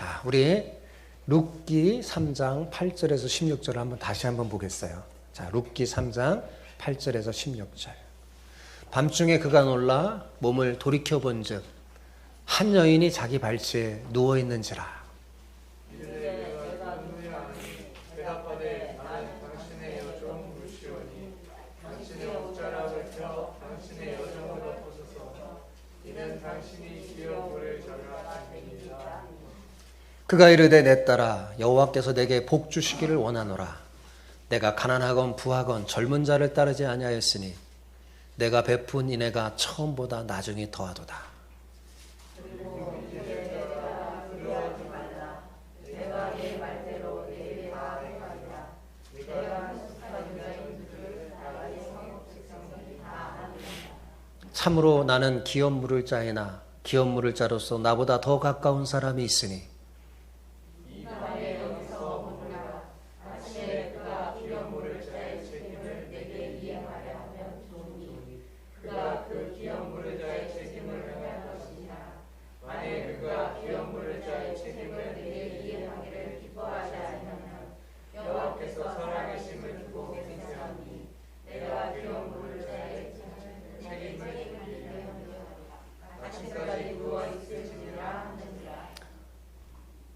자, 우리 룻기 3장 8절에서 16절을 다시 한번 보겠어요. 자, 룻기 3장 8절에서 16절. 밤중에 그가 놀라 몸을 돌이켜본즉 한 여인이 자기 발치에 누워 있는지라. 대답하되 나는 당신의 여종 루시오니 당신의 옷자락을 펴 당신의 여종을 덮으소서. 이는 당신이 기업을 절하심이니라. 그가 이르되 내 딸아 여호와께서 내게 복 주시기를 원하노라. 내가 가난하건 부하건 젊은 자를 따르지 아니하였으니 내가 베푼 인애가 처음보다 나중이 더하도다. 참으로 나는 기업 물을 자이나 기업 물을 자로서 나보다 더 가까운 사람이 있으니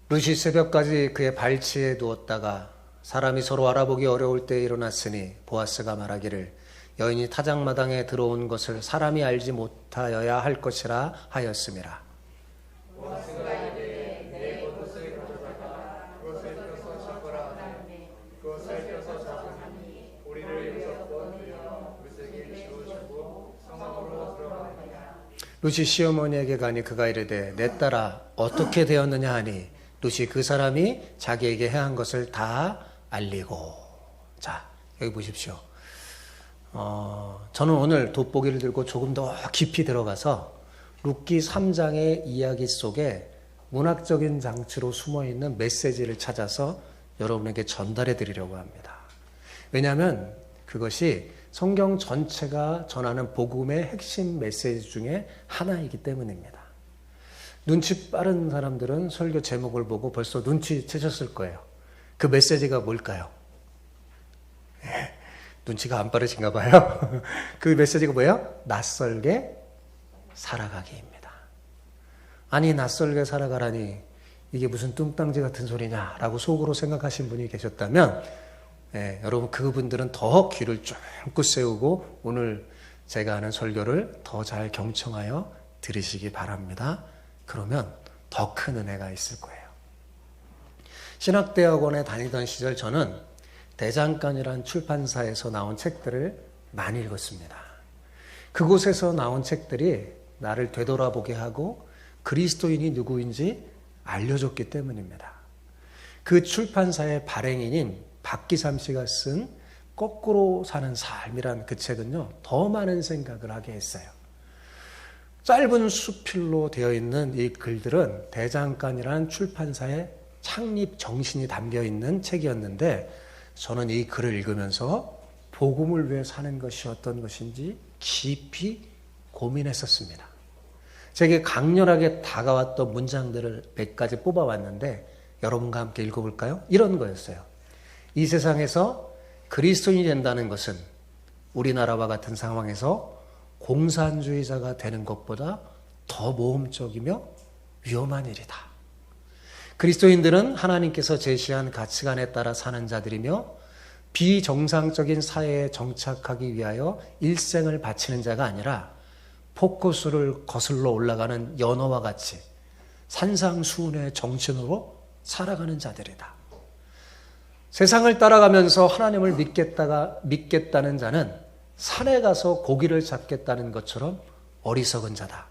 룻이 새벽까지 그의 발치에 누웠다가 사람이 서로 알아보기 어려울 때에 일어났으니 보아스가 말하기를 여인이 타작마당에 들어온 것을 사람이 알지 못하여야 할 것이라 하였음이라. 보아스가 이르되 내 겉옷을 가져다가 그것을 펴서 잡으라 하니 그것을 펴서 잡으니 우리를 여섯번 물색에 지워주고 성막으로 들어가니라. 룻이 시어머니에게 가니 그가 이르되 내 딸아 어떻게 되었느냐 하니 룻이 그 사람이 자기에게 행한 것을 다 알리고. 자, 여기 보십시오. 저는 오늘 돋보기를 들고 조금 더 깊이 들어가서 룻기 3장의 이야기 속에 문학적인 장치로 숨어있는 메시지를 찾아서 여러분에게 전달해 드리려고 합니다. 왜냐하면 그것이 성경 전체가 전하는 복음의 핵심 메시지 중에 하나이기 때문입니다. 눈치 빠른 사람들은 설교 제목을 보고 벌써 눈치채셨을 거예요. 그 메시지가 뭘까요? 눈치가 안 빠르신가 봐요. 그 메시지가 뭐예요? 낯설게 살아가기입니다. 아니 낯설게 살아가라니 이게 무슨 뚱땅지 같은 소리냐라고 속으로 생각하신 분이 계셨다면 여러분 그분들은 더 귀를 쫑긋 세우고 오늘 제가 하는 설교를 더 잘 경청하여 들으시기 바랍니다. 그러면 더 큰 은혜가 있을 거예요. 신학대학원에 다니던 시절 저는 대장간이란 출판사에서 나온 책들을 많이 읽었습니다. 그곳에서 나온 책들이 나를 되돌아보게 하고 그리스도인이 누구인지 알려줬기 때문입니다. 그 출판사의 발행인인 박기삼 씨가 쓴 거꾸로 사는 삶이란 그 책은요, 더 많은 생각을 하게 했어요. 짧은 수필로 되어 있는 이 글들은 대장간이라는 출판사의 창립 정신이 담겨 있는 책이었는데 저는 이 글을 읽으면서 복음을 위해 사는 것이 어떤 것인지 깊이 고민했었습니다. 제게 강렬하게 다가왔던 문장들을 몇 가지 뽑아왔는데 여러분과 함께 읽어볼까요? 이런 거였어요. 이 세상에서 그리스도인이 된다는 것은 우리나라와 같은 상황에서 공산주의자가 되는 것보다 더 모험적이며 위험한 일이다. 그리스도인들은 하나님께서 제시한 가치관에 따라 사는 자들이며 비정상적인 사회에 정착하기 위하여 일생을 바치는 자가 아니라 폭포수를 거슬러 올라가는 연어와 같이 산상수훈의 정신으로 살아가는 자들이다. 세상을 따라가면서 하나님을 믿겠다는 자는 산에 가서 고기를 잡겠다는 것처럼 어리석은 자다.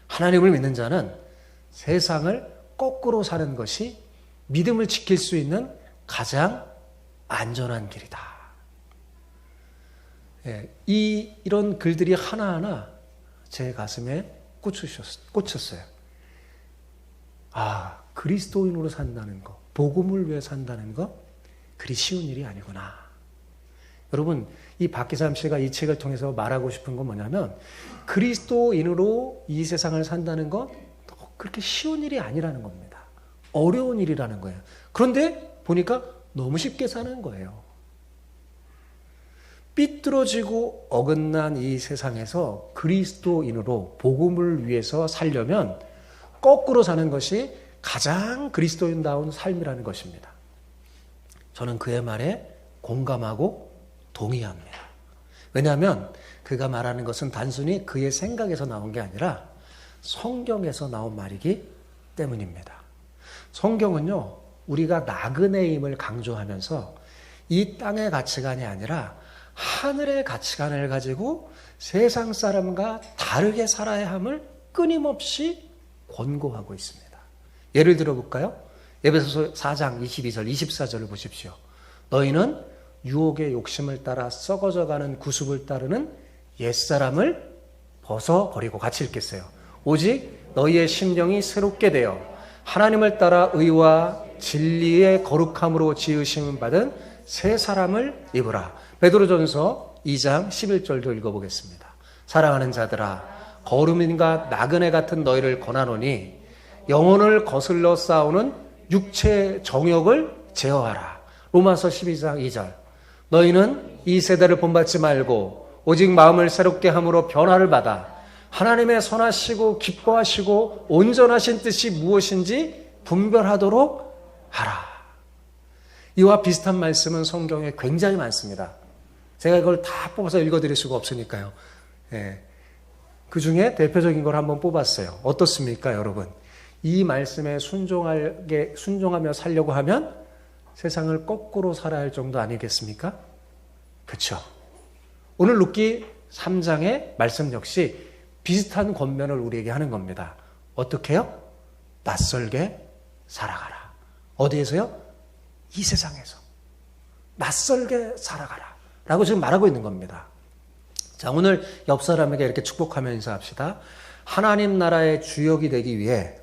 하나님을 믿는 자는 세상을 거꾸로 사는 것이 믿음을 지킬 수 있는 가장 안전한 길이다. 이런 글들이 하나하나 제 가슴에 꽂혔어요. 아, 그리스도인으로 산다는 것, 복음을 위해 산다는 것, 그리 쉬운 일이 아니구나. 여러분, 이 박기삼 씨가 이 책을 통해서 말하고 싶은 건 뭐냐면 그리스도인으로 이 세상을 산다는 건 그렇게 쉬운 일이 아니라는 겁니다. 어려운 일이라는 거예요. 그런데 보니까 너무 쉽게 사는 거예요. 삐뚤어지고 어긋난 이 세상에서 그리스도인으로 복음을 위해서 살려면 거꾸로 사는 것이 가장 그리스도인다운 삶이라는 것입니다. 저는 그의 말에 공감하고 동의합니다. 왜냐하면 그가 말하는 것은 단순히 그의 생각에서 나온 게 아니라 성경에서 나온 말이기 때문입니다. 성경은요, 우리가 나그네임을 강조하면서 이 땅의 가치관이 아니라 하늘의 가치관을 가지고 세상 사람과 다르게 살아야 함을 끊임없이 권고하고 있습니다. 예를 들어볼까요? 에베소서 4장 22절, 24절을 보십시오. 너희는 유혹의 욕심을 따라 썩어져가는 구습을 따르는 옛사람을 벗어버리고, 같이 읽겠어요. 오직 너희의 심령이 새롭게 되어 하나님을 따라 의와 진리의 거룩함으로 지으심을 받은 새 사람을 입으라. 베드로전서 2장 11절도 읽어보겠습니다. 사랑하는 자들아, 거름인과 나그네 같은 너희를 권하노니 영혼을 거슬러 싸우는 육체의 정욕을 제어하라. 로마서 12장 2절. 너희는 이 세대를 본받지 말고 오직 마음을 새롭게 함으로 변화를 받아 하나님의 선하시고 기뻐하시고 온전하신 뜻이 무엇인지 분별하도록 하라. 이와 비슷한 말씀은 성경에 굉장히 많습니다. 제가 이걸 다 뽑아서 읽어드릴 수가 없으니까요. 그 중에 대표적인 걸 한번 뽑았어요. 어떻습니까, 여러분? 이 말씀에 순종하며 살려고 하면 세상을 거꾸로 살아야 할 정도 아니겠습니까? 그렇죠. 오늘 룻기 3장의 말씀 역시 비슷한 권면을 우리에게 하는 겁니다. 어떻게 해요? 낯설게 살아가라. 어디에서요? 이 세상에서. 낯설게 살아가라. 라고 지금 말하고 있는 겁니다. 자, 오늘 옆 사람에게 이렇게 축복하며 인사합시다. 하나님 나라의 주역이 되기 위해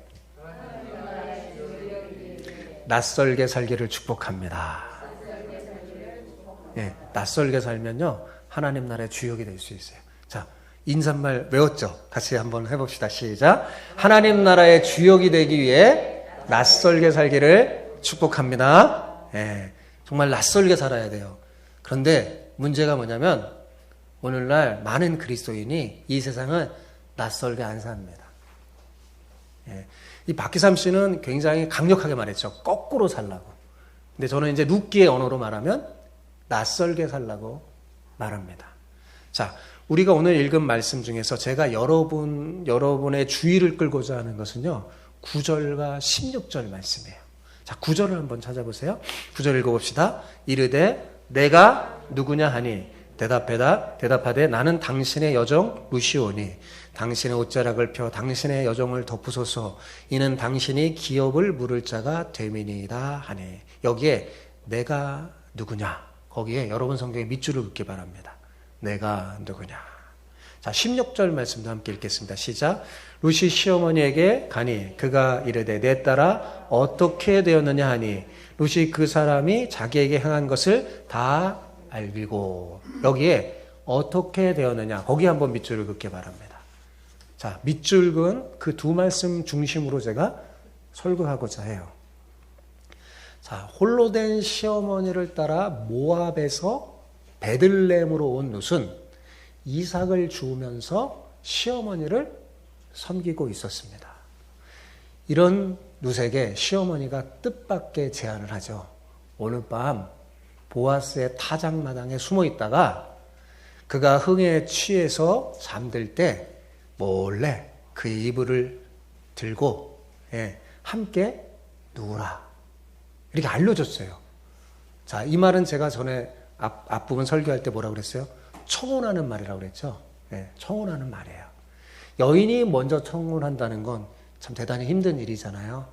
낯설게 살기를 축복합니다. 예, 낯설게 살면요, 하나님 나라의 주역이 될 수 있어요. 자, 인사말 외웠죠? 같이 한번 해봅시다. 시작. 하나님 나라의 주역이 되기 위해 낯설게 살기를 축복합니다. 예, 정말 낯설게 살아야 돼요. 그런데 문제가 뭐냐면 오늘날 많은 그리스도인이 이 세상은 낯설게 안 삽니다. 예, 이 박기삼 씨는 굉장히 강력하게 말했죠. 거꾸로 살라고. 근데 저는 이제 룻기의 언어로 말하면 낯설게 살라고 말합니다. 자, 우리가 오늘 읽은 말씀 중에서 제가 여러분의 주의를 끌고자 하는 것은요, 9절과 16절 말씀이에요. 자, 9절을 한번 찾아보세요. 9절 읽어봅시다. 이르되 내가 누구냐 하니 대답하되 나는 당신의 여종 루시오니 당신의 옷자락을 펴 당신의 여종을 덮으소서. 이는 당신이 기업을 물을 자가 됨이니이다 하니. 여기에 내가 누구냐, 거기에 여러분 성경에 밑줄을 긋기 바랍니다. 내가 누구냐. 자, 16절 말씀도 함께 읽겠습니다. 시작. 루시 시어머니에게 가니 그가 이르되 내 딸아 어떻게 되었느냐 하니 루시 그 사람이 자기에게 행한 것을 다 알고. 여기에 어떻게 되었느냐, 거기 한번 밑줄을 긋게 바랍니다. 자, 밑줄 그은 그 두 말씀 중심으로 제가 설교하고자 해요. 자, 홀로 된 시어머니를 따라 모압에서 베들레헴으로 온 룻은 이삭을 주우면서 시어머니를 섬기고 있었습니다. 이런 룻에게 시어머니가 뜻밖의 제안을 하죠. 오늘 밤 보아스의 타작마당에 숨어 있다가 그가 흥에 취해서 잠들 때 몰래 그의 이불을 들고 함께 누우라. 이렇게 알려줬어요. 자, 이 말은 제가 전에 앞부분 설교할 때 뭐라고 그랬어요? 청혼하는 말이라고 그랬죠. 청혼하는 말이에요. 여인이 먼저 청혼한다는 건 참 대단히 힘든 일이잖아요.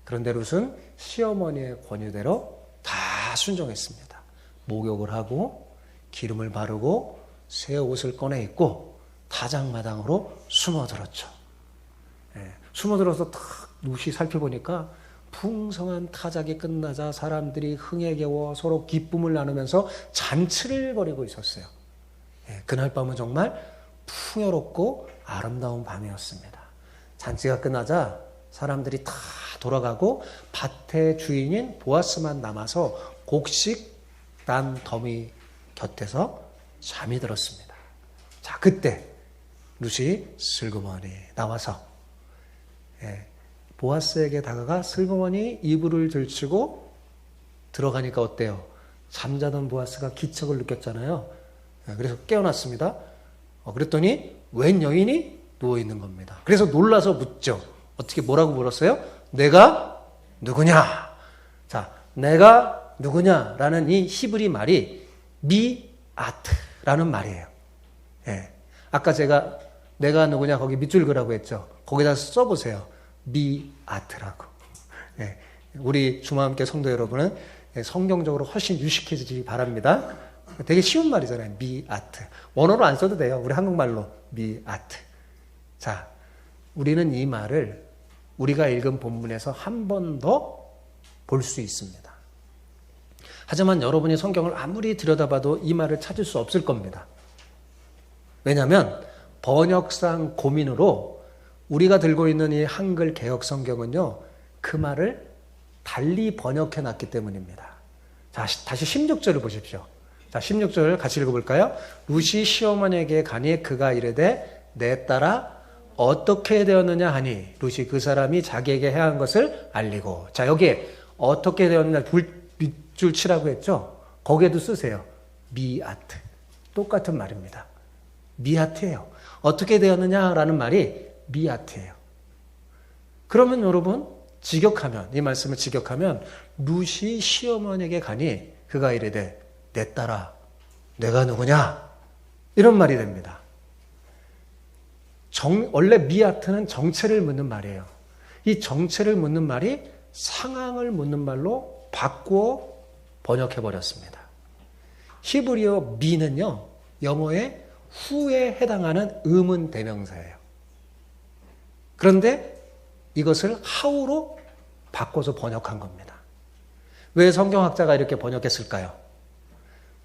그런데 룻은 시어머니의 권유대로 다 순종했습니다. 목욕을 하고 기름을 바르고 새 옷을 꺼내 입고 타작마당으로 숨어들었죠. 숨어들어서 탁 룻이 살펴보니까 풍성한 타작이 끝나자 사람들이 흥에 겨워 서로 기쁨을 나누면서 잔치를 벌이고 있었어요. 그날 밤은 정말 풍요롭고 아름다운 밤이었습니다. 잔치가 끝나자 사람들이 다 돌아가고 밭의 주인인 보아스만 남아서 곡식 난 더미 곁에서 잠이 들었습니다. 자, 그때 룻이 슬그머니 나와서 보아스에게 다가가 슬그머니 이불을 들치고 들어가니까 어때요? 잠자던 보아스가 기척을 느꼈잖아요. 그래서 깨어났습니다. 그랬더니 웬 여인이 누워있는 겁니다. 그래서 놀라서 묻죠. 어떻게 뭐라고 물었어요? 내가 누구냐? 자, 내가 누구냐라는 이 히브리 말이 미아트라는 말이에요. 아까 제가 내가 누구냐 거기 밑줄 그라고 했죠. 거기다 써보세요. 미아트라고. 우리 주마함께 성도 여러분은 성경적으로 훨씬 유식해지기 바랍니다. 되게 쉬운 말이잖아요. 미아트. 원어로 안 써도 돼요. 우리 한국말로 미아트. 자, 우리는 이 말을 우리가 읽은 본문에서 한 번 더 볼 수 있습니다. 하지만 여러분이 성경을 아무리 들여다봐도 이 말을 찾을 수 없을 겁니다. 왜냐하면 번역상 고민으로 우리가 들고 있는 이 한글 개역 성경은요, 그 말을 달리 번역해 놨기 때문입니다. 자, 다시 16절을 보십시오. 자, 16절 같이 읽어볼까요? 룻이 시어머니에게 가니 그가 이르되 내 딸아 어떻게 되었느냐 하니 룻이 그 사람이 자기에게 해한 것을 알리고. 자, 여기에 어떻게 되었느냐 밑줄 치라고 했죠? 거기에도 쓰세요. 미아트. 똑같은 말입니다. 미아트예요. 어떻게 되었느냐라는 말이 미아트예요. 그러면 여러분 직역하면, 이 말씀을 직역하면 룻이 시어머니에게 가니 그가 이르되 내 딸아 내가 누구냐? 이런 말이 됩니다. 원래 미아트는 정체를 묻는 말이에요. 이 정체를 묻는 말이 상황을 묻는 말로 바꾸어 번역해버렸습니다. 히브리어 미는요, 영어의 후에 해당하는 의문 대명사예요. 그런데 이것을 how로 바꿔서 번역한 겁니다. 왜 성경학자가 이렇게 번역했을까요?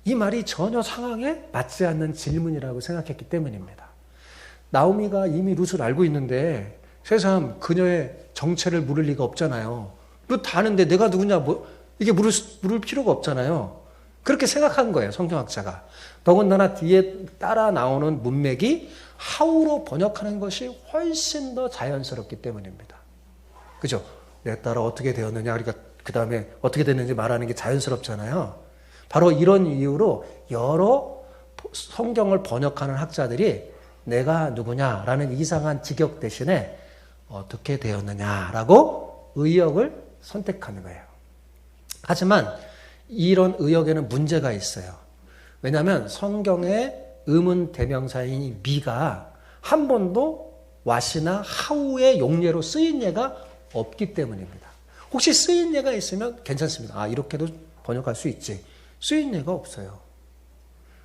이 말이 전혀 상황에 맞지 않는 질문이라고 생각했기 때문입니다. 나오미가 이미 룻을 알고 있는데 새삼 그녀의 정체를 물을 리가 없잖아요. 룻 다 아는데 내가 누구냐, 이게 물을 필요가 없잖아요. 그렇게 생각한 거예요, 성경학자가. 더군다나 뒤에 따라 나오는 문맥이 how로 번역하는 것이 훨씬 더 자연스럽기 때문입니다. 그죠? 내 딸아 어떻게 되었느냐, 그러니까 그 다음에 어떻게 됐는지 말하는 게 자연스럽잖아요. 바로 이런 이유로 여러 성경을 번역하는 학자들이 내가 누구냐라는 이상한 직역 대신에 어떻게 되었느냐라고 의역을 선택하는 거예요. 하지만 이런 의역에는 문제가 있어요. 왜냐하면 성경의 의문 대명사인 미가 한 번도 what이나 how의 용례로 쓰인 예가 없기 때문입니다. 혹시 쓰인 예가 있으면 괜찮습니다. 이렇게도 번역할 수 있지. 쓰인 예가 없어요.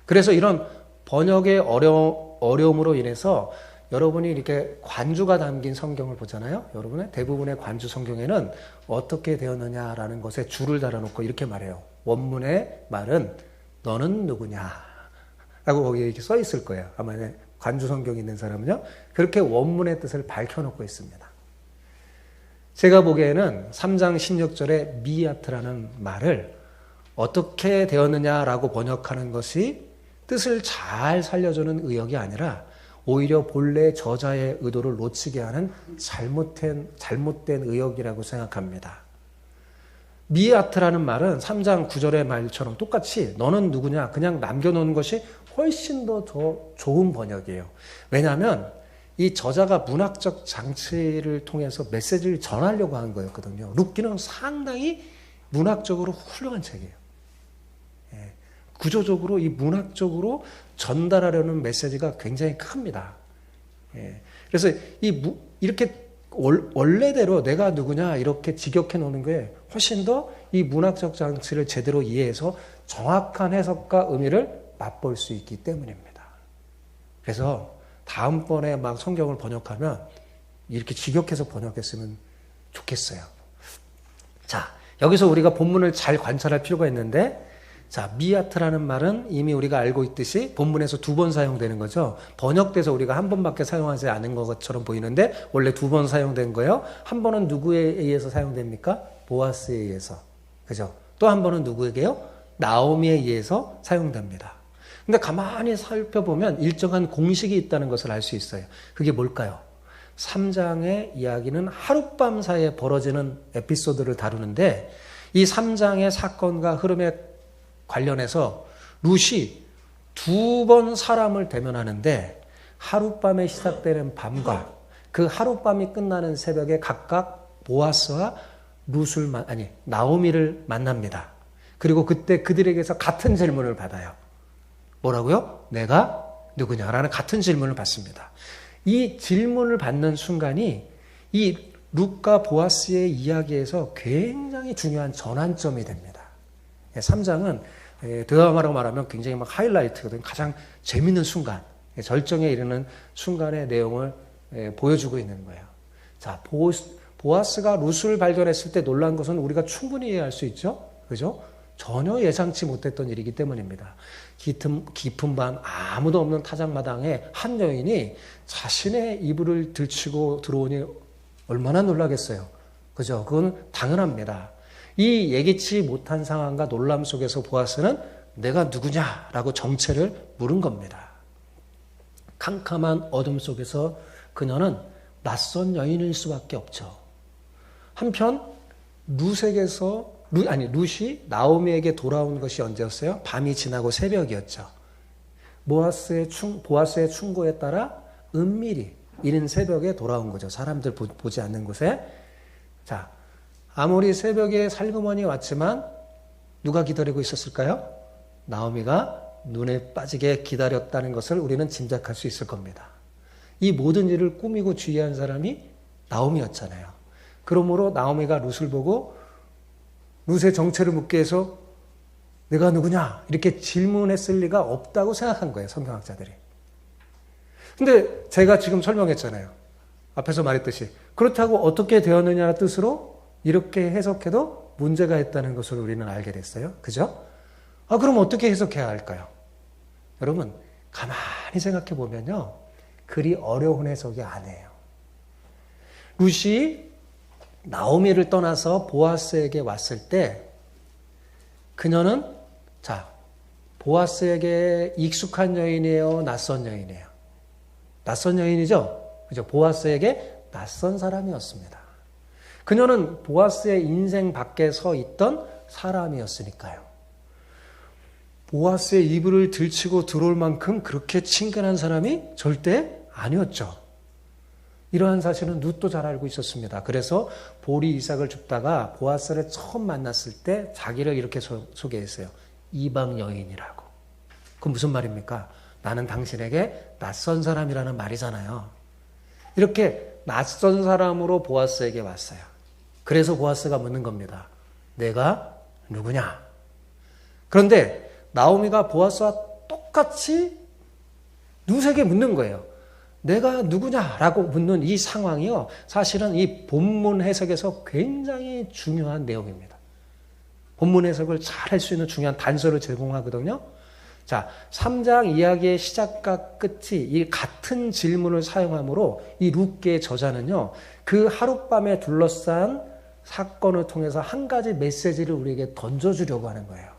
그래서 이런 번역의 어려움으로 인해서 여러분이 이렇게 관주가 담긴 성경을 보잖아요. 여러분의 대부분의 관주 성경에는 어떻게 되었느냐라는 것에 줄을 달아놓고 이렇게 말해요. 원문의 말은 너는 누구냐 라고 거기에 이렇게 써 있을 거예요. 아마 관주 성경이 있는 사람은요. 그렇게 원문의 뜻을 밝혀놓고 있습니다. 제가 보기에는 3장 16절에 미아트라는 말을 어떻게 되었느냐라고 번역하는 것이 뜻을 잘 살려주는 의역이 아니라 오히려 본래 저자의 의도를 놓치게 하는 잘못된 의역이라고 생각합니다. 미아트라는 말은 3장 9절의 말처럼 똑같이 너는 누구냐 그냥 남겨놓은 것이 훨씬 더 좋은 번역이에요. 왜냐하면 이 저자가 문학적 장치를 통해서 메시지를 전하려고 한 거였거든요. 룻기는 상당히 문학적으로 훌륭한 책이에요. 구조적으로 이 문학적으로 전달하려는 메시지가 굉장히 큽니다. 그래서 이렇게 원래대로 내가 누구냐 이렇게 직역해 놓는 게 훨씬 더 이 문학적 장치를 제대로 이해해서 정확한 해석과 의미를 맛볼 수 있기 때문입니다. 그래서 다음번에 막 성경을 번역하면 이렇게 직역해서 번역했으면 좋겠어요. 자, 여기서 우리가 본문을 잘 관찰할 필요가 있는데, 자, 미아트라는 말은 이미 우리가 알고 있듯이 본문에서 2번 사용되는 거죠. 번역돼서 우리가 한 번밖에 사용하지 않은 것처럼 보이는데 원래 2번 사용된 거예요. 한 번은 누구에 의해서 사용됩니까? 보아스에 의해서. 그죠? 또 한 번은 누구에게요? 나오미에 의해서 사용됩니다. 근데 가만히 살펴보면 일정한 공식이 있다는 것을 알 수 있어요. 그게 뭘까요? 3장의 이야기는 하룻밤 사이에 벌어지는 에피소드를 다루는데 이 3장의 사건과 흐름에 관련해서 룻이 2번 사람을 대면하는데 하룻밤에 시작되는 밤과 그 하룻밤이 끝나는 새벽에 각각 보아스와 나오미를 만납니다. 그리고 그때 그들에게서 같은 질문을 받아요. 뭐라고요? 내가 누구냐라는 같은 질문을 받습니다. 이 질문을 받는 순간이 이 룻과 보아스의 이야기에서 굉장히 중요한 전환점이 됩니다. 3장은 드라마라고 말하면 굉장히 막 하이라이트거든요. 가장 재밌는 순간, 절정에 이르는 순간의 내용을 보여주고 있는 거예요. 자, 보아스가 룻을 발견했을 때 놀란 것은 우리가 충분히 이해할 수 있죠. 그죠? 전혀 예상치 못했던 일이기 때문입니다. 깊은 밤 아무도 없는 타작마당에 한 여인이 자신의 이불을 들치고 들어오니 얼마나 놀라겠어요. 그죠? 그건 당연합니다. 이 예기치 못한 상황과 놀람 속에서 보아스는 내가 누구냐라고 정체를 물은 겁니다. 캄캄한 어둠 속에서 그녀는 낯선 여인일 수밖에 없죠. 한편 룻이 나오미에게 돌아온 것이 언제였어요? 밤이 지나고 새벽이었죠. 보아스의 충고에 따라 은밀히 이른 새벽에 돌아온 거죠. 사람들 보지 않는 곳에. 자, 아무리 새벽에 살그머니 왔지만 누가 기다리고 있었을까요? 나오미가 눈에 빠지게 기다렸다는 것을 우리는 짐작할 수 있을 겁니다. 이 모든 일을 꾸미고 주의한 사람이 나오미였잖아요. 그러므로 나오미가 룻을 보고 룻의 정체를 묻게 해서 내가 누구냐? 이렇게 질문했을 리가 없다고 생각한 거예요. 성경학자들이. 근데 제가 지금 설명했잖아요. 앞에서 말했듯이. 그렇다고 어떻게 되었느냐는 뜻으로 이렇게 해석해도 문제가 있다는 것을 우리는 알게 됐어요. 그죠? 그럼 어떻게 해석해야 할까요? 여러분, 가만히 생각해 보면요. 그리 어려운 해석이 아니에요. 룻이 나오미를 떠나서 보아스에게 왔을 때 그녀는 보아스에게 익숙한 여인이에요? 낯선 여인이에요? 낯선 여인이죠? 그죠? 보아스에게 낯선 사람이었습니다. 그녀는 보아스의 인생 밖에 서 있던 사람이었으니까요. 보아스의 이불을 들치고 들어올 만큼 그렇게 친근한 사람이 절대 아니었죠. 이러한 사실은 룻도 잘 알고 있었습니다. 그래서 볼이 이삭을 줍다가 보아스를 처음 만났을 때 자기를 이렇게 소개했어요. 이방 여인이라고. 그건 무슨 말입니까? 나는 당신에게 낯선 사람이라는 말이잖아요. 이렇게 낯선 사람으로 보아스에게 왔어요. 그래서 보아스가 묻는 겁니다. 내가 누구냐? 그런데 나오미가 보아스와 똑같이 룻에게 묻는 거예요. 내가 누구냐라고 묻는 이 상황이요. 사실은 이 본문 해석에서 굉장히 중요한 내용입니다. 본문 해석을 잘 할 수 있는 중요한 단서를 제공하거든요. 자, 3장 이야기의 시작과 끝이 이 같은 질문을 사용하므로 이 룻기의 저자는요. 그 하룻밤에 둘러싼 사건을 통해서 한 가지 메시지를 우리에게 던져주려고 하는 거예요.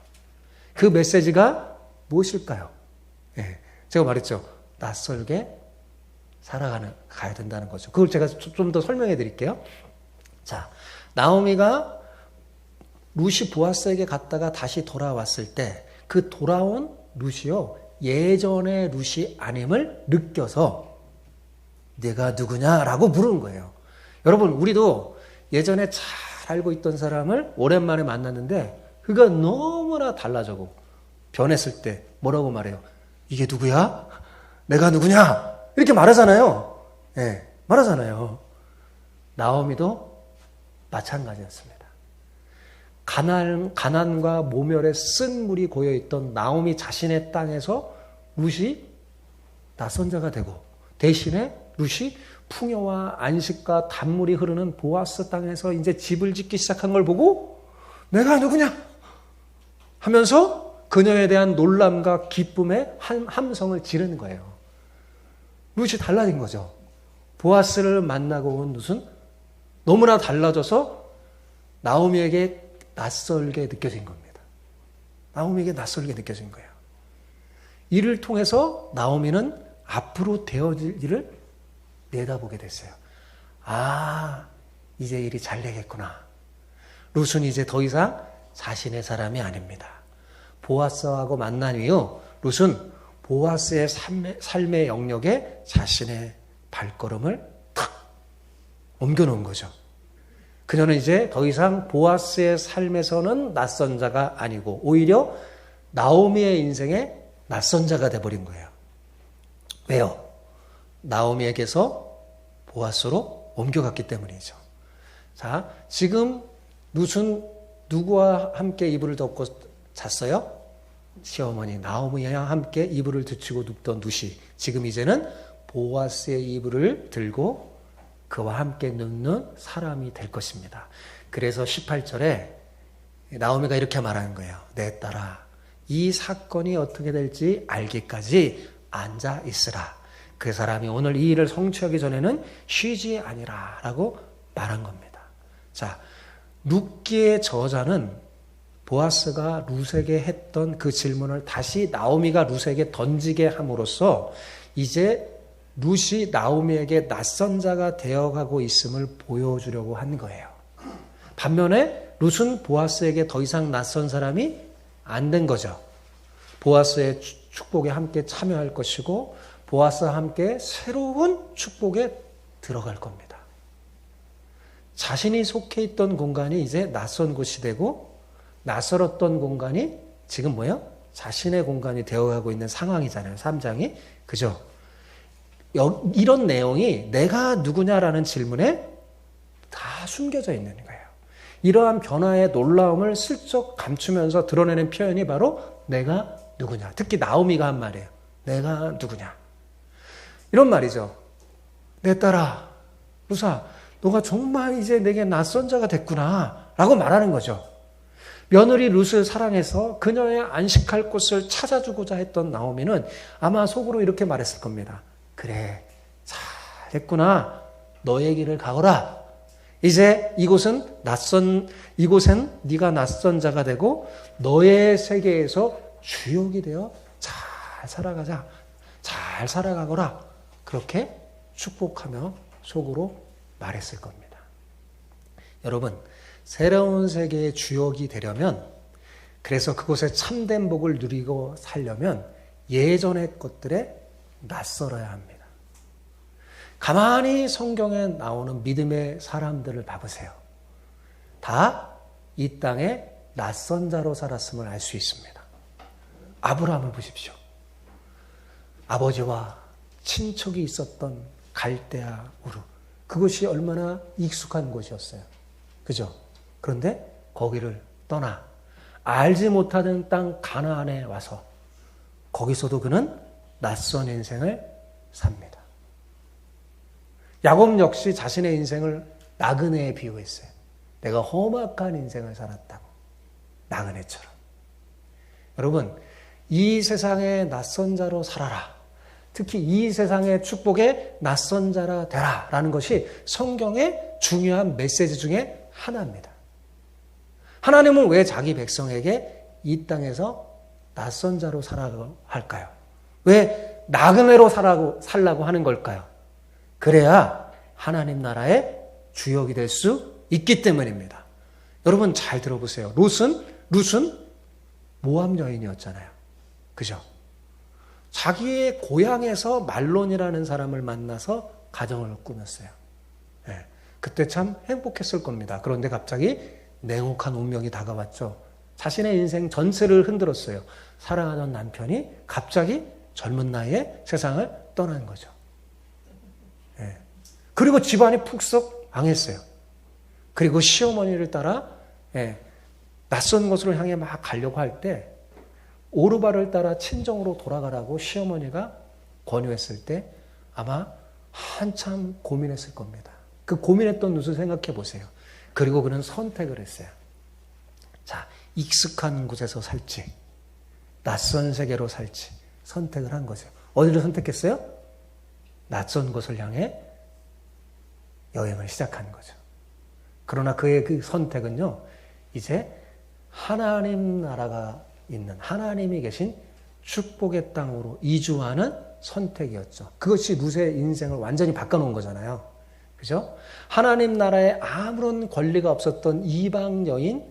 그 메시지가 무엇일까요? 제가 말했죠. 낯설게 가야 된다는 거죠. 그걸 제가 좀 더 설명해 드릴게요. 자, 나오미가 룻이 보아스에게 갔다가 다시 돌아왔을 때 그 돌아온 룻이요. 예전의 룻이 아님을 느껴서 내가 누구냐라고 물은 거예요. 여러분, 우리도 예전에 잘 알고 있던 사람을 오랜만에 만났는데 그가 너무나 달라져고 변했을 때 뭐라고 말해요? 이게 누구야? 내가 누구냐? 이렇게 말하잖아요. 말하잖아요. 나오미도 마찬가지였습니다. 가난과 모멸에 쓴 물이 고여있던 나오미 자신의 땅에서 룻이 낯선 자가 되고 대신에 룻이 풍요와 안식과 단물이 흐르는 보아스 땅에서 이제 집을 짓기 시작한 걸 보고 내가 누구냐 하면서 그녀에 대한 놀람과 기쁨의 함성을 지르는 거예요. 룻이 달라진 거죠. 보아스를 만나고 온 룻은 너무나 달라져서 나오미에게 낯설게 느껴진 겁니다. 나오미에게 낯설게 느껴진 거예요. 이를 통해서 나오미는 앞으로 되어질 일을 내다보게 됐어요. 아, 이제 일이 잘 되겠구나. 룻은 이제 더 이상 자신의 사람이 아닙니다. 보아스하고 만난 이후 룻은 보아스의 삶의 영역에 자신의 발걸음을 탁 옮겨놓은 거죠. 그녀는 이제 더 이상 보아스의 삶에서는 낯선 자가 아니고 오히려 나오미의 인생에 낯선 자가 돼버린 거예요. 왜요? 나오미에게서 보아스로 옮겨갔기 때문이죠. 자, 지금 룻은 누구와 함께 이불을 덮고 잤어요? 시어머니 나오미와 함께 이불을 뒤치고 눕던 룻이 지금 이제는 보아스의 이불을 들고 그와 함께 눕는 사람이 될 것입니다. 그래서 18절에 나오미가 이렇게 말하는 거예요. 내 딸아, 이 사건이 어떻게 될지 알기까지 앉아 있으라. 그 사람이 오늘 이 일을 성취하기 전에는 쉬지 아니라 라고 말한 겁니다. 자, 룻기의 저자는 보아스가 룻에게 했던 그 질문을 다시 나오미가 룻에게 던지게 함으로써 이제 룻이 나오미에게 낯선 자가 되어가고 있음을 보여주려고 한 거예요. 반면에 룻은 보아스에게 더 이상 낯선 사람이 안 된 거죠. 보아스의 축복에 함께 참여할 것이고 보아스와 함께 새로운 축복에 들어갈 겁니다. 자신이 속해 있던 공간이 이제 낯선 곳이 되고 낯설었던 공간이 지금 뭐예요? 자신의 공간이 되어가고 있는 상황이잖아요. 3장이. 그죠? 이런 내용이 내가 누구냐라는 질문에 다 숨겨져 있는 거예요. 이러한 변화의 놀라움을 슬쩍 감추면서 드러내는 표현이 바로 내가 누구냐. 특히 나오미가 한 말이에요. 내가 누구냐. 이런 말이죠. 내 딸아, 룻아, 너가 정말 이제 내게 낯선 자가 됐구나 라고 말하는 거죠. 며느리 룻을 사랑해서 그녀의 안식할 곳을 찾아주고자 했던 나오미는 아마 속으로 이렇게 말했을 겁니다. 그래, 잘 됐구나. 너의 길을 가거라. 이제 이곳은 네가 낯선 자가 되고 너의 세계에서 주역이 되어 잘 살아가자. 잘 살아가거라. 그렇게 축복하며 속으로 말했을 겁니다. 여러분, 새로운 세계의 주역이 되려면, 그래서 그곳에 참된 복을 누리고 살려면 예전의 것들에 낯설어야 합니다. 가만히 성경에 나오는 믿음의 사람들을 봐보세요. 다 이 땅에 낯선 자로 살았음을 알 수 있습니다. 아브라함을 보십시오. 아버지와 친척이 있었던 갈대아 우르. 그것이 얼마나 익숙한 곳이었어요. 그죠? 그런데 거기를 떠나 알지 못하는 땅 가나안에 와서 거기서도 그는 낯선 인생을 삽니다. 야곱 역시 자신의 인생을 나그네에 비유했어요. 내가 험악한 인생을 살았다고. 나그네처럼. 여러분, 이 세상에 낯선 자로 살아라. 특히 이 세상의 축복에 낯선 자라 되라 라는 것이 성경의 중요한 메시지 중에 하나입니다. 하나님은 왜 자기 백성에게 이 땅에서 낯선 자로 살아가고 할까요? 왜 나그네로 살라고 하는 걸까요? 그래야 하나님 나라의 주역이 될 수 있기 때문입니다. 여러분 잘 들어보세요. 룻은 모압 여인이었잖아요. 그죠? 자기의 고향에서 말론이라는 사람을 만나서 가정을 꾸몄어요. 네. 그때 참 행복했을 겁니다. 그런데 갑자기 냉혹한 운명이 다가왔죠. 자신의 인생 전체를 흔들었어요. 사랑하던 남편이 갑자기 젊은 나이에 세상을 떠난 거죠. 네. 그리고 집안이 푹썩 망했어요. 그리고 시어머니를 따라 낯선 곳으로 향해 막 가려고 할 때 오르바를 따라 친정으로 돌아가라고 시어머니가 권유했을 때 아마 한참 고민했을 겁니다. 그 고민했던 룻을 생각해 보세요. 그리고 그는 선택을 했어요. 자, 익숙한 곳에서 살지 낯선 세계로 살지 선택을 한 거죠. 어디를 선택했어요? 낯선 곳을 향해 여행을 시작한 거죠. 그러나 그의 그 선택은요, 이제 하나님 나라가 있는 하나님이 계신 축복의 땅으로 이주하는 선택이었죠. 그것이 룻의 인생을 완전히 바꿔놓은 거잖아요. 그죠? 하나님 나라에 아무런 권리가 없었던 이방 여인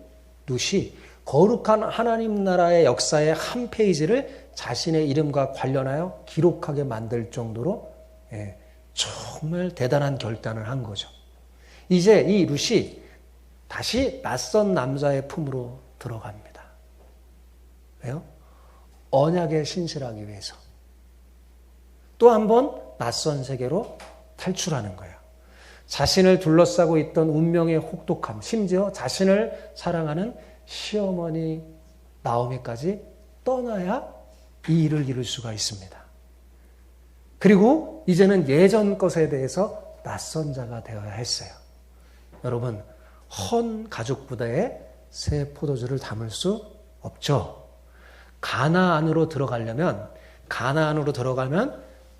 룻이 거룩한 하나님 나라의 역사의 한 페이지를 자신의 이름과 관련하여 기록하게 만들 정도로 정말 대단한 결단을 한 거죠. 이제 이 룻이 다시 낯선 남자의 품으로 들어갑니다. 왜요? 언약에 신실하기 위해서. 또 한 번 낯선 세계로 탈출하는 거예요. 자신을 둘러싸고 있던 운명의 혹독함, 심지어 자신을 사랑하는 시어머니 나오미까지 떠나야 이 일을 이룰 수가 있습니다. 그리고 이제는 예전 것에 대해서 낯선 자가 되어야 했어요. 여러분, 헌 가죽 부대에 새 포도주를 담을 수 없죠. 가나안으로 들어가면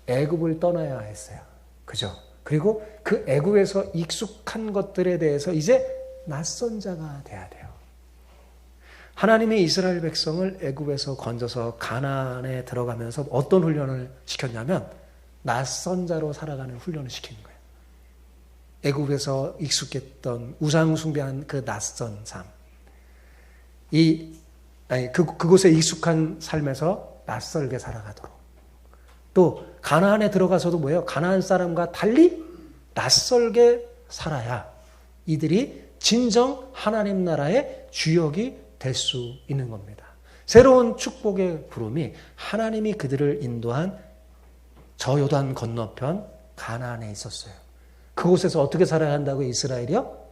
애굽을 떠나야 했어요. 그죠? 그리고 그 애굽에서 익숙한 것들에 대해서 이제 낯선 자가 돼야 돼요. 하나님이 이스라엘 백성을 애굽에서 건져서 가나안에 들어가면서 어떤 훈련을 시켰냐면 낯선 자로 살아가는 훈련을 시키는 거예요. 애굽에서 익숙했던 우상 숭배한 그 낯선 삶. 그곳에 익숙한 삶에서 낯설게 살아가도록. 또 가나안에 들어가서도 뭐예요? 가나안 사람과 달리 낯설게 살아야 이들이 진정 하나님 나라의 주역이 될 수 있는 겁니다. 새로운 축복의 부름이 하나님이 그들을 인도한 저 요단 건너편 가나안에 있었어요. 그곳에서 어떻게 살아야 한다고 이스라엘이요?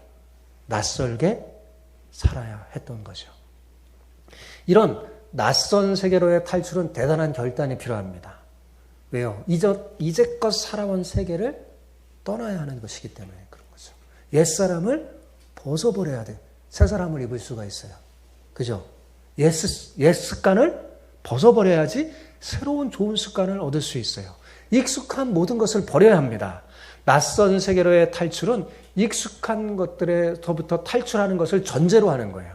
낯설게 살아야 했던 거죠. 이런 낯선 세계로의 탈출은 대단한 결단이 필요합니다. 왜요? 이제껏 살아온 세계를 떠나야 하는 것이기 때문에 그런 거죠. 옛사람을 벗어버려야 돼. 새 사람을 입을 수가 있어요. 그죠? 옛 습관을 벗어버려야지 새로운 좋은 습관을 얻을 수 있어요. 익숙한 모든 것을 버려야 합니다. 낯선 세계로의 탈출은 익숙한 것들에서부터 탈출하는 것을 전제로 하는 거예요.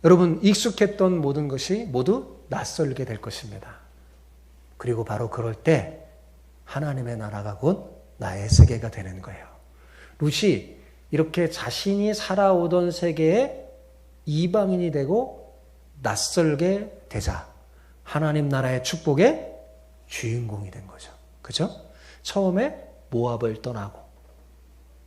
여러분, 익숙했던 모든 것이 모두 낯설게 될 것입니다. 그리고 바로 그럴 때 하나님의 나라가 곧 나의 세계가 되는 거예요. 룻이 이렇게 자신이 살아오던 세계에 이방인이 되고 낯설게 되자 하나님 나라의 축복의 주인공이 된 거죠. 그죠? 처음에 모압을 떠나고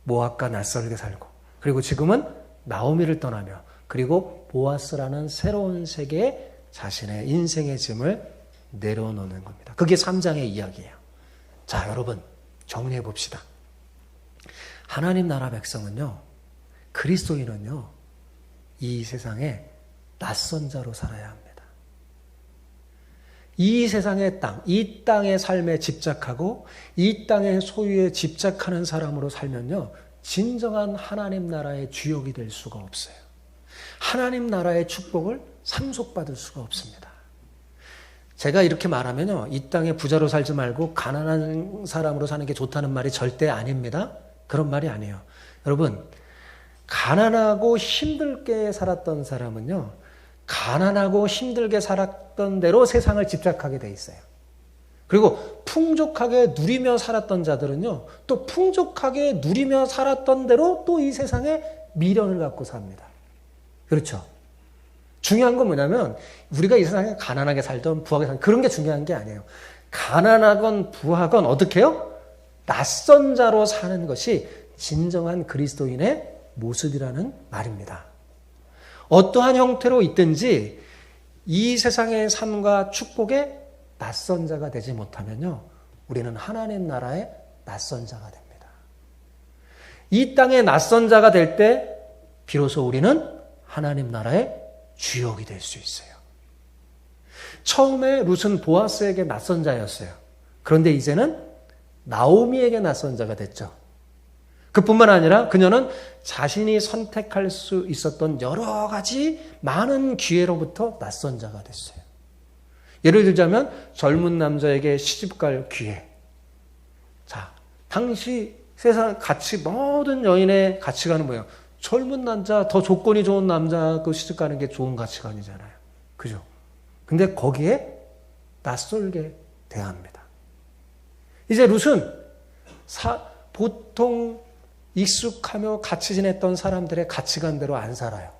모압과 낯설게 살고 그리고 지금은 나오미를 떠나며 그리고 보아스라는 새로운 세계에 자신의 인생의 짐을 내려놓는 겁니다. 그게 3장의 이야기예요. 자, 여러분 정리해 봅시다. 하나님 나라 백성은요, 그리스도인은요, 이 세상에 낯선 자로 살아야 합니다. 이 세상의 땅, 이 땅의 삶에 집착하고 이 땅의 소유에 집착하는 사람으로 살면요, 진정한 하나님 나라의 주역이 될 수가 없어요. 하나님 나라의 축복을 상속받을 수가 없습니다. 제가 이렇게 말하면요, 이 땅에 부자로 살지 말고 가난한 사람으로 사는 게 좋다는 말이 절대 아닙니다. 그런 말이 아니에요. 여러분, 가난하고 힘들게 살았던 사람은요, 가난하고 힘들게 살았던 대로 세상을 집착하게 돼 있어요. 그리고 풍족하게 누리며 살았던 자들은요, 또 풍족하게 누리며 살았던 대로 또 이 세상에 미련을 갖고 삽니다. 그렇죠? 중요한 건 뭐냐면 우리가 이 세상에 가난하게 살던 부하게 살던 그런 게 중요한 게 아니에요. 가난하건 부하건 어떻게 해요? 낯선 자로 사는 것이 진정한 그리스도인의 모습이라는 말입니다. 어떠한 형태로 있든지 이 세상의 삶과 축복에 낯선 자가 되지 못하면요, 우리는 하나님 나라의 낯선 자가 됩니다. 이 땅의 낯선 자가 될 때 비로소 우리는 하나님 나라의 주역이 될 수 있어요. 처음에 룻은 보아스에게 낯선 자였어요. 그런데 이제는 나오미에게 낯선 자가 됐죠. 그뿐만 아니라 그녀는 자신이 선택할 수 있었던 여러 가지 많은 기회로부터 낯선 자가 됐어요. 예를 들자면 젊은 남자에게 시집갈 기회. 자, 당시 세상 모든 여인의 가치관은 뭐예요? 젊은 남자, 더 조건이 좋은 남자 그 시집가는 게 좋은 가치관이잖아요. 그죠? 근데 거기에 낯설게 대합니다. 이제 룻은 보통 익숙하며 같이 지냈던 사람들의 가치관대로 안 살아요.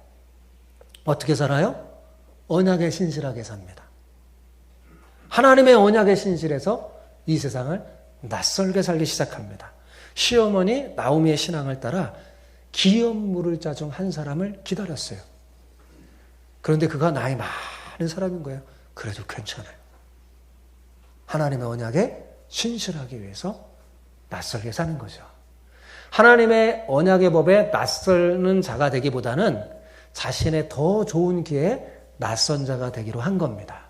어떻게 살아요? 언약에 신실하게 삽니다. 하나님의 언약에 신실해서 이 세상을 낯설게 살기 시작합니다. 시어머니 나오미의 신앙을 따라 기업물을 자 중 한 사람을 기다렸어요. 그런데 그가 나이 많은 사람인 거예요. 그래도 괜찮아요. 하나님의 언약에 신실하기 위해서 낯설게 사는 거죠. 하나님의 언약의 법에 낯설는 자가 되기보다는 자신의 더 좋은 기회에 낯선 자가 되기로 한 겁니다.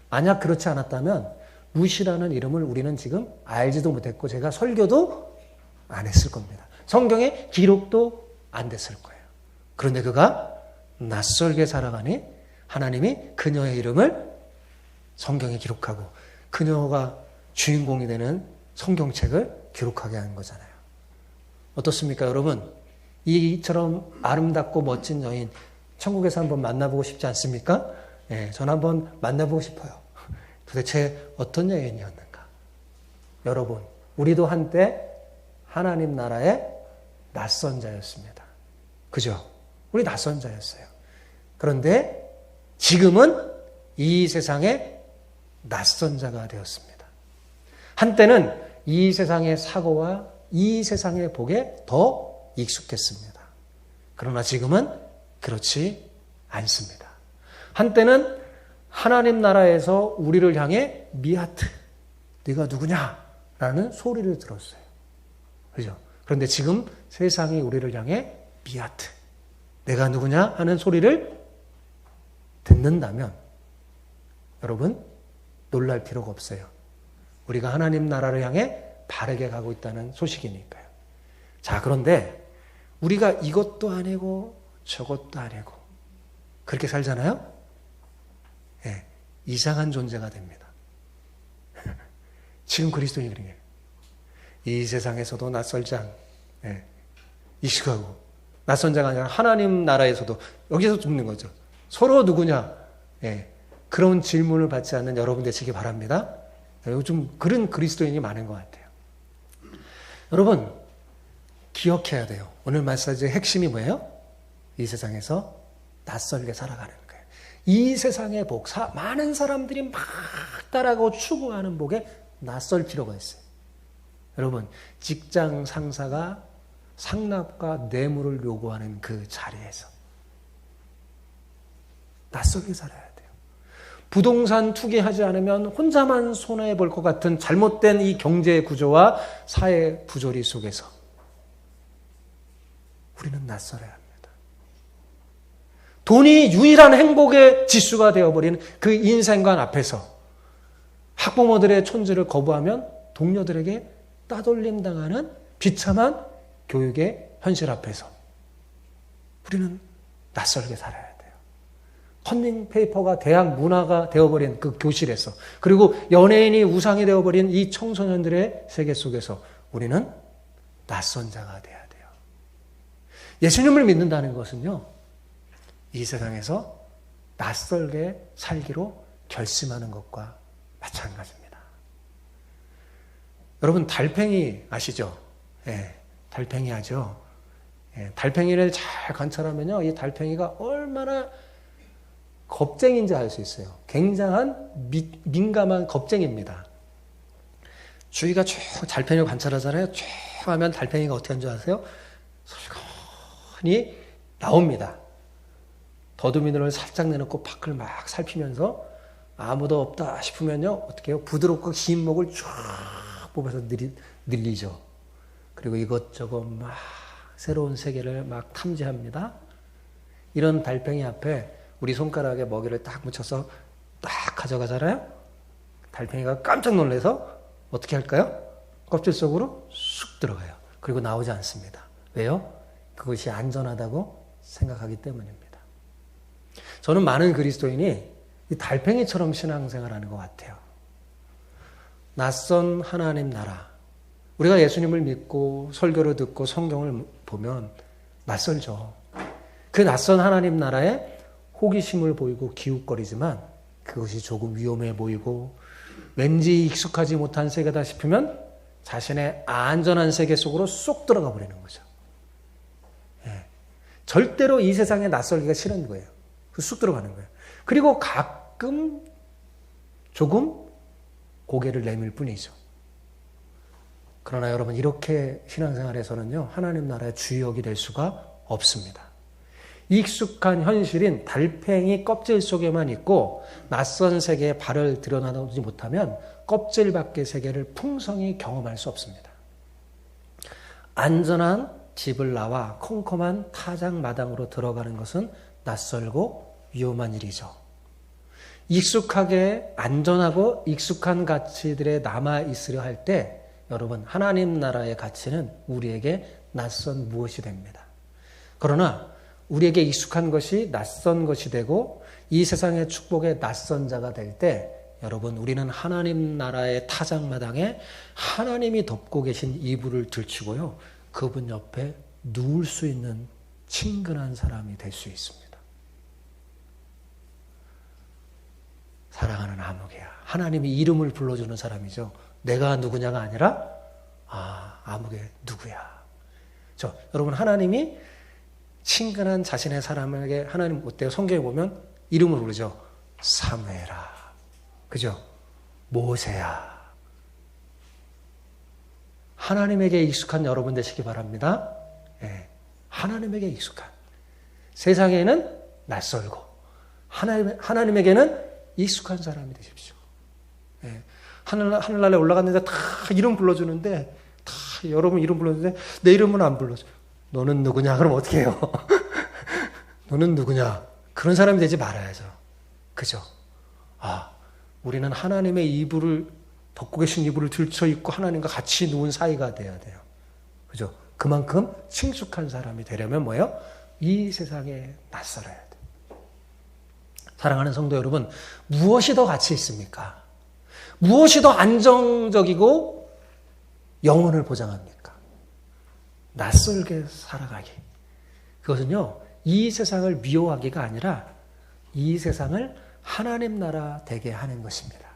만약 그렇지 않았다면 룻이라는 이름을 우리는 지금 알지도 못했고 제가 설교도 안 했을 겁니다. 성경에 기록도 안 됐을 거예요. 그런데 그가 낯설게 살아가니 하나님이 그녀의 이름을 성경에 기록하고 그녀가 주인공이 되는 성경책을 기록하게 한 거잖아요. 어떻습니까, 여러분? 이처럼 아름답고 멋진 여인 천국에서 한번 만나보고 싶지 않습니까? 예, 저는 한번 만나보고 싶어요. 도대체 어떤 여인이었는가? 여러분, 우리도 한때 하나님 나라의 낯선 자였습니다. 그죠? 우리 낯선 자였어요. 그런데 지금은 이 세상의 낯선 자가 되었습니다. 한때는 이 세상의 사고와 이 세상의 복에 더 익숙했습니다. 그러나 지금은 그렇지 않습니다. 한때는 하나님 나라에서 우리를 향해 미아트, 네가 누구냐? 라는 소리를 들었어요. 그죠? 그런데 지금 세상이 우리를 향해 미아트, 내가 누구냐? 하는 소리를 듣는다면 여러분 놀랄 필요가 없어요. 우리가 하나님 나라를 향해 바르게 가고 있다는 소식이니까요. 자, 그런데 우리가 이것도 아니고 저것도 아니고 그렇게 살잖아요? 예, 이상한 존재가 됩니다. 지금 그리스도인이 그런 거예요. 이 세상에서도 낯설지 않, 예, 익숙하고 낯선 자가 아니라 하나님 나라에서도 여기서 죽는 거죠. 서로 누구냐? 예, 그런 질문을 받지 않는 여러분 되시기 바랍니다. 요즘 그런 그리스도인이 많은 것 같아요. 여러분 기억해야 돼요. 오늘 말씀의 핵심이 뭐예요? 이 세상에서 낯설게 살아가는 거예요. 이 세상의 복, 많은 사람들이 막 따라가고 추구하는 복에 낯설 필요가 있어요. 여러분 직장 상사가 상납과 뇌물을 요구하는 그 자리에서 낯설게 살아야 돼요. 부동산 투기하지 않으면 혼자만 손해볼 것 같은 잘못된 이 경제 구조와 사회 부조리 속에서 우리는 낯설어야 합니다. 돈이 유일한 행복의 지수가 되어버린 그 인생관 앞에서 학부모들의 촌지를 거부하면 동료들에게 따돌림 당하는 비참한 교육의 현실 앞에서 우리는 낯설게 살아야 돼요. 컨닝페이퍼가 대학 문화가 되어버린 그 교실에서, 그리고 연예인이 우상이 되어버린 이 청소년들의 세계 속에서 우리는 낯선 자가 돼야 돼요. 예수님을 믿는다는 것은요, 이 세상에서 낯설게 살기로 결심하는 것과 마찬가지입니다. 여러분 달팽이 아시죠? 예, 달팽이 아죠? 예, 달팽이를 잘 관찰하면요, 이 달팽이가 얼마나 겁쟁이인지 알 수 있어요. 굉장한 민감한 겁쟁이입니다. 주위가 쭉 달팽이를 관찰하잖아요. 쭉 하면 달팽이가 어떻게 하는 줄 아세요? 솔직히 나옵니다. 더듬이를 살짝 내놓고 밖을 막 살피면서 아무도 없다 싶으면요, 어떻게 해요? 부드럽고 긴 목을 쭉 뽑아서 늘리죠. 그리고 이것저것 막 새로운 세계를 막 탐지합니다. 이런 달팽이 앞에 우리 손가락에 먹이를 딱 묻혀서 딱 가져가잖아요. 달팽이가 깜짝 놀라서 어떻게 할까요? 껍질 속으로 쑥 들어가요. 그리고 나오지 않습니다. 왜요? 그것이 안전하다고 생각하기 때문입니다. 저는 많은 그리스도인이 이 달팽이처럼 신앙생활하는 것 같아요. 낯선 하나님 나라. 우리가 예수님을 믿고 설교를 듣고 성경을 보면 낯설죠. 그 낯선 하나님 나라에 호기심을 보이고 기웃거리지만 그것이 조금 위험해 보이고 왠지 익숙하지 못한 세계다 싶으면 자신의 안전한 세계 속으로 쏙 들어가 버리는 거죠. 예. 절대로 이 세상에 낯설기가 싫은 거예요. 쑥 들어가는 거예요. 그리고 가끔 조금 고개를 내밀 뿐이죠. 그러나 여러분 이렇게 신앙생활에서는요. 하나님 나라의 주역이 될 수가 없습니다. 익숙한 현실인 달팽이 껍질 속에만 있고 낯선 세계에 발을 들여놓지 못하면 껍질 밖의 세계를 풍성히 경험할 수 없습니다. 안전한 집을 나와 컴컴한 타작마당으로 들어가는 것은 낯설고 위험한 일이죠. 익숙하게 안전하고 익숙한 가치들에 남아있으려 할 때 여러분 하나님 나라의 가치는 우리에게 낯선 무엇이 됩니다. 그러나 우리에게 익숙한 것이 낯선 것이 되고 이 세상의 축복의 낯선 자가 될 때 여러분 우리는 하나님 나라의 타작마당에 하나님이 덮고 계신 이불을 들추고요. 그분 옆에 누울 수 있는 친근한 사람이 될 수 있습니다. 사랑하는 아무개야. 하나님이 이름을 불러주는 사람이죠. 내가 누구냐가 아니라 아무개 누구야. 여러분 하나님이 친근한 자신의 사람에게 하나님 어때요? 성경에 보면 이름을 부르죠. 사무엘아. 그죠? 모세야. 하나님에게 익숙한 여러분 되시기 바랍니다. 예. 하나님에게 익숙한. 세상에는 낯설고 하나님에게는 익숙한 사람이 되십시오. 예. 하늘나라에 올라갔는데 다 이름 불러주는데 다 여러분 이름 불러주는데 내 이름은 안 불러줘. 너는 누구냐? 그럼 어떻게 해요? 너는 누구냐? 그런 사람이 되지 말아야죠. 그죠? 우리는 하나님의 이불을 덮고 계신 이불을 들쳐 입고 하나님과 같이 누운 사이가 돼야 돼요. 그죠? 그만큼 친숙한 사람이 되려면 뭐예요? 이 세상에 낯설어야 돼요. 사랑하는 성도 여러분, 무엇이 더 가치 있습니까? 무엇이 더 안정적이고 영혼을 보장합니까? 낯설게 살아가기. 그것은요, 이 세상을 미워하기가 아니라 이 세상을 하나님 나라 되게 하는 것입니다.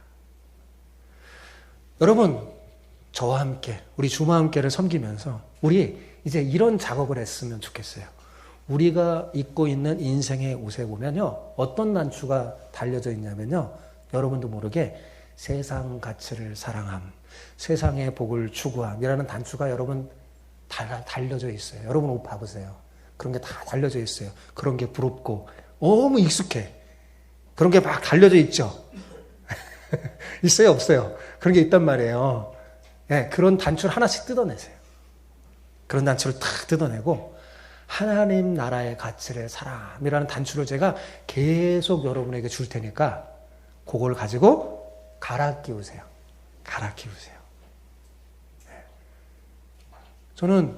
여러분, 저와 함께, 우리 주마함께를 섬기면서 우리 이제 이런 작업을 했으면 좋겠어요. 우리가 입고 있는 인생의 옷에 보면요, 어떤 단추가 달려져 있냐면요, 여러분도 모르게 세상 가치를 사랑함, 세상의 복을 추구함이라는 단추가 여러분 달려져 있어요. 여러분 옷 봐보세요. 그런 게 다 달려져 있어요. 그런 게 부럽고 너무 익숙해. 그런 게 막 달려져 있죠. 있어요, 없어요? 그런 게 있단 말이에요. 네, 그런 단추를 하나씩 뜯어내세요. 그런 단추를 탁 뜯어내고 하나님 나라의 가치를 사람이라는 단추를 제가 계속 여러분에게 줄 테니까 그걸 가지고 갈아 끼우세요. 갈아 끼우세요. 네. 저는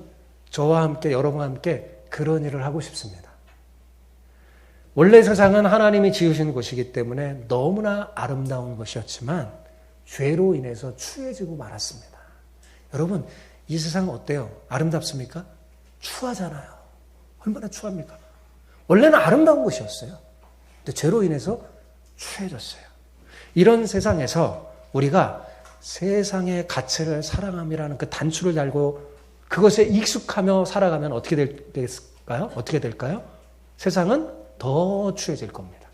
저와 함께 여러분과 함께 그런 일을 하고 싶습니다. 원래 세상은 하나님이 지으신 곳이기 때문에 너무나 아름다운 것이었지만 죄로 인해서 추해지고 말았습니다. 여러분, 이 세상은 어때요? 아름답습니까? 추하잖아요. 얼마나 추합니까? 원래는 아름다운 곳이었어요. 근데 죄로 인해서 추해졌어요. 이런 세상에서 우리가 세상의 가치를 사랑함이라는 그 단추를 달고 그것에 익숙하며 살아가면 어떻게 될까요? 어떻게 될까요? 세상은 더 추해질 겁니다.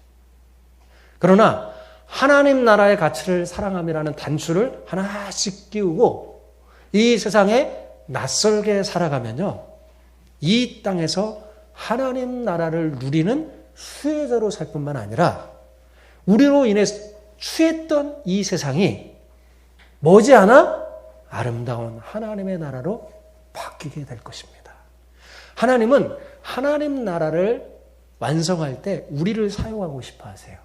그러나 하나님 나라의 가치를 사랑함이라는 단추를 하나씩 끼우고 이 세상에 낯설게 살아가면요, 이 땅에서 하나님 나라를 누리는 수혜자로 살 뿐만 아니라 우리로 인해 취했던 이 세상이 머지않아 아름다운 하나님의 나라로 바뀌게 될 것입니다. 하나님은 하나님 나라를 완성할 때 우리를 사용하고 싶어 하세요.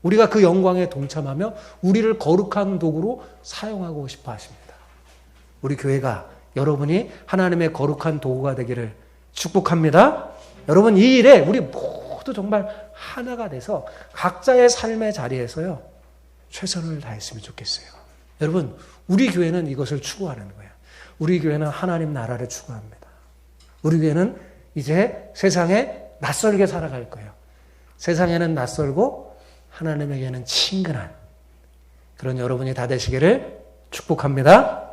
우리가 그 영광에 동참하며 우리를 거룩한 도구로 사용하고 싶어 하십니다. 우리 교회가 여러분이 하나님의 거룩한 도구가 되기를 축복합니다. 여러분 이 일에 우리 모두 정말 하나가 돼서 각자의 삶의 자리에서요 최선을 다했으면 좋겠어요. 여러분 우리 교회는 이것을 추구하는 거예요. 우리 교회는 하나님 나라를 추구합니다. 우리 교회는 이제 세상에 낯설게 살아갈 거예요. 세상에는 낯설고 하나님에게는 친근한 그런 여러분이 다 되시기를 축복합니다.